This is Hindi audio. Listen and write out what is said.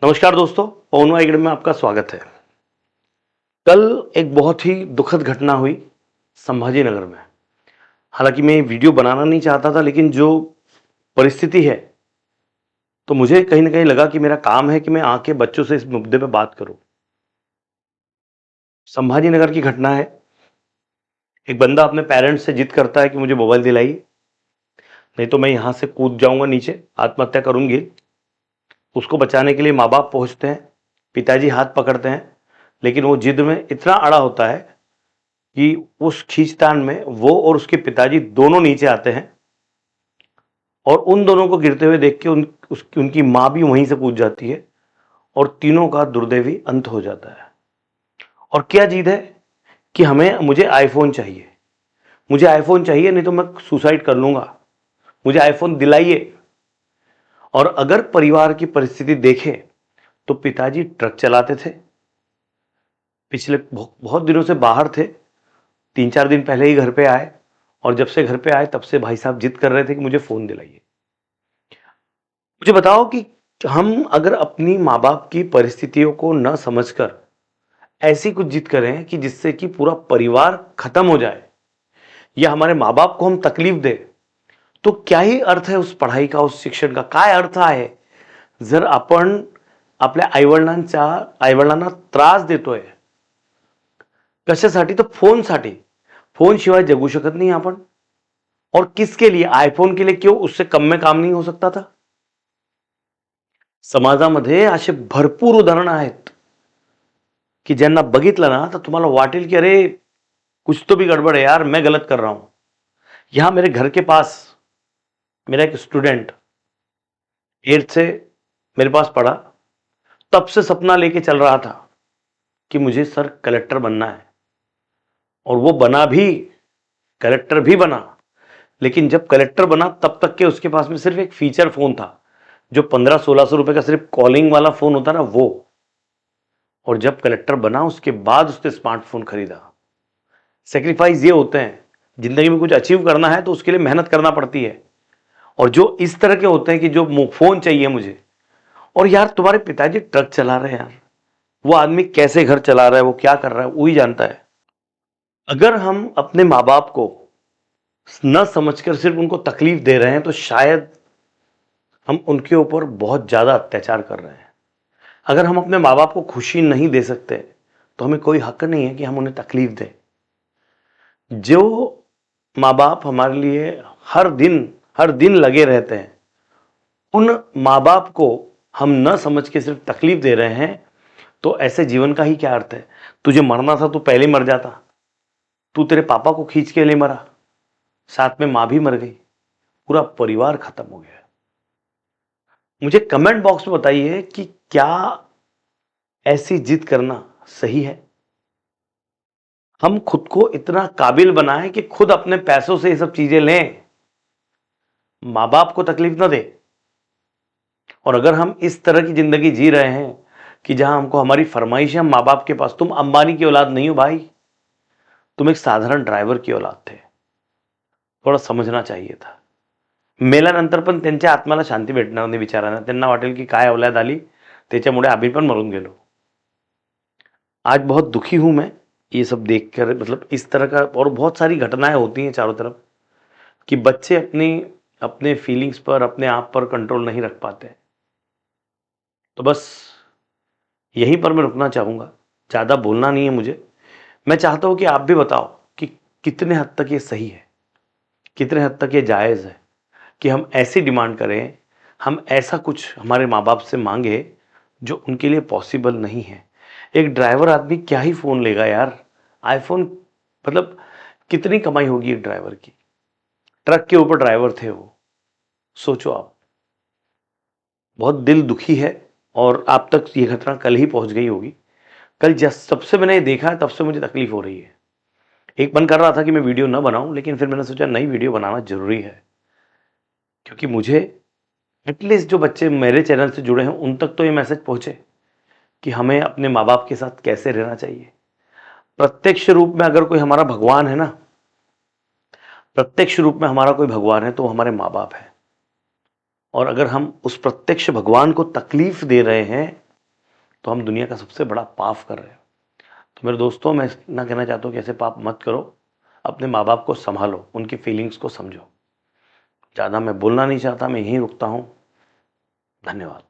नमस्कार दोस्तों, पवन वाइगड़ में आपका स्वागत है। कल एक बहुत ही दुखद घटना हुई संभाजी नगर में। हालांकि मैं ये वीडियो बनाना नहीं चाहता था, लेकिन जो परिस्थिति है तो मुझे कहीं ना कहीं लगा कि मेरा काम है कि मैं आके बच्चों से इस मुद्दे पे बात करूं। संभाजी नगर की घटना है। एक बंदा अपने पेरेंट्स से जिद करता है कि मुझे मोबाइल दिलाइए, नहीं तो मैं यहां से कूद जाऊंगा नीचे, आत्महत्या करूंगी। उसको बचाने के लिए माँ बाप पहुंचते हैं, पिताजी हाथ पकड़ते हैं, लेकिन वो जिद में इतना अड़ा होता है कि उस खींचतान में वो और उसके पिताजी दोनों नीचे आते हैं और उन दोनों को गिरते हुए देख के उनकी मां भी वहीं से कूद जाती है और तीनों का दुर्दैवी अंत हो जाता है। और क्या जिद है कि मुझे आईफोन चाहिए, मुझे आईफोन चाहिए, नहीं तो मैं सुसाइड कर लूंगा, मुझे आईफोन दिलाइए। और अगर परिवार की परिस्थिति देखें तो पिताजी ट्रक चलाते थे, पिछले बहुत दिनों से बाहर थे, 3-4 दिन पहले ही घर पे आए, और जब से घर पे आए तब से भाई साहब जिद कर रहे थे कि मुझे फोन दिलाइए। मुझे बताओ कि हम अगर अपनी माँ बाप की परिस्थितियों को न समझकर ऐसी कुछ जिद करें कि जिससे कि पूरा परिवार खत्म हो जाए, या हमारे माँ बाप को हम तकलीफ दे, तो क्या ही अर्थ है उस पढ़ाई का, उस शिक्षण का काय अर्थ आहे? जर आपण आपल्या आईवडिलांना त्रास देतोय कशासाठी? तर फोनसाठी। फोन शिवाय जगू शकत नहीं आपण। और किसके लिए? आईफोन के लिए क्यों? उससे कम में काम नहीं हो सकता था? समाजामध्ये असे भरपूर उदाहरणं आहेत की ज्यांना बघितलं ना तर तुम्हाला वाटेल की अरे कुछ तो भी गड़बड़ है यार, मैं गलत कर रहा हूं। यहां मेरे घर के पास मेरा एक स्टूडेंट 8th से मेरे पास पढ़ा, तब से सपना लेके चल रहा था कि मुझे सर कलेक्टर बनना है, और वो बना भी, कलेक्टर भी बना। लेकिन जब कलेक्टर बना तब तक के उसके पास में सिर्फ एक फीचर फोन था, जो 1500-1600 रुपए का सिर्फ कॉलिंग वाला फोन होता ना वो। और जब कलेक्टर बना उसके बाद उसने स्मार्टफोन खरीदा। सेक्रीफाइस ये होते हैं, जिंदगी में कुछ अचीव करना है तो उसके लिए मेहनत करना पड़ती है। और जो इस तरह के होते हैं कि जो फोन चाहिए मुझे, और यार तुम्हारे पिताजी ट्रक चला रहे हैं यार, वो आदमी कैसे घर चला रहा है, वो क्या कर रहा है, वो ही जानता है। अगर हम अपने माँ बाप को न समझकर सिर्फ उनको तकलीफ दे रहे हैं तो शायद हम उनके ऊपर बहुत ज्यादा अत्याचार कर रहे हैं। अगर हम अपने माँ बाप को खुशी नहीं दे सकते तो हमें कोई हक नहीं है कि हम उन्हें तकलीफ दें। जो माँ बाप हमारे लिए हर दिन लगे रहते हैं, उन माँ बाप को हम न समझ के सिर्फ तकलीफ दे रहे हैं, तो ऐसे जीवन का ही क्या अर्थ है? तुझे मरना था तो पहले मर जाता। तू तेरे पापा को खींच के ले मरा, साथ में मां भी मर गई, पूरा परिवार खत्म हो गया। मुझे कमेंट बॉक्स में बताइए कि क्या ऐसी जिद करना सही है? हम खुद को इतना काबिल बनाएं कि खुद अपने पैसों से ये सब चीजें लें, मां बाप को तकलीफ ना दे। और अगर हम इस तरह की जिंदगी जी रहे हैं कि जहां हमको हमारी फरमाइशें हम मां बाप के पास, तुम अंबानी की औलाद नहीं हो भाई, तुम एक साधारण ड्राइवर की औलाद थे, थोड़ा समझना चाहिए था। मेल्यानंतर पण त्यांच्या आत्म्याला शांती भेटणार नाही विचारांना, त्यांना वाटेल की काय औलाद आली, त्याच्यामुळे आम्ही पण मरून गेलो। आज बहुत दुखी हूं मैं ये सब देखकर, मतलब इस तरह का, और बहुत सारी घटनाएं होती हैं चारों तरफ कि बच्चे अपने फीलिंग्स पर, अपने आप पर कंट्रोल नहीं रख पाते। तो बस यहीं पर मैं रुकना चाहूंगा, ज्यादा बोलना नहीं है मुझे। मैं चाहता हूं कि आप भी बताओ कि कितने हद तक ये सही है, कितने हद तक ये जायज है कि हम ऐसी डिमांड करें, हम ऐसा कुछ हमारे माँ बाप से मांगे जो उनके लिए पॉसिबल नहीं है। एक ड्राइवर आदमी क्या ही फोन लेगा यार, आईफोन, मतलब कितनी कमाई होगी एक ड्राइवर की? ट्रक के ऊपर ड्राइवर थे वो, सोचो आप। बहुत दिल दुखी है, और आप तक ये घटना कल ही पहुंच गई होगी। कल जब से मैंने ये देखा है तब से मुझे तकलीफ हो रही है। एक मन कर रहा था कि मैं वीडियो ना बनाऊं, लेकिन फिर मैंने सोचा नई वीडियो बनाना जरूरी है, क्योंकि मुझे एटलीस्ट जो बच्चे मेरे चैनल से जुड़े हैं उन तक तो ये मैसेज पहुंचे कि हमें अपने माँ बाप के साथ कैसे रहना चाहिए। प्रत्यक्ष रूप में अगर कोई हमारा भगवान है ना, प्रत्यक्ष रूप में हमारा कोई भगवान है तो वो हमारे माँ बाप है। और अगर हम उस प्रत्यक्ष भगवान को तकलीफ दे रहे हैं तो हम दुनिया का सबसे बड़ा पाप कर रहे हैं। तो मेरे दोस्तों, मैं ना कहना चाहता हूँ कि ऐसे पाप मत करो, अपने माँ बाप को संभालो, उनकी फीलिंग्स को समझो। ज़्यादा मैं बोलना नहीं चाहता, मैं यहीं रुकता हूँ। धन्यवाद।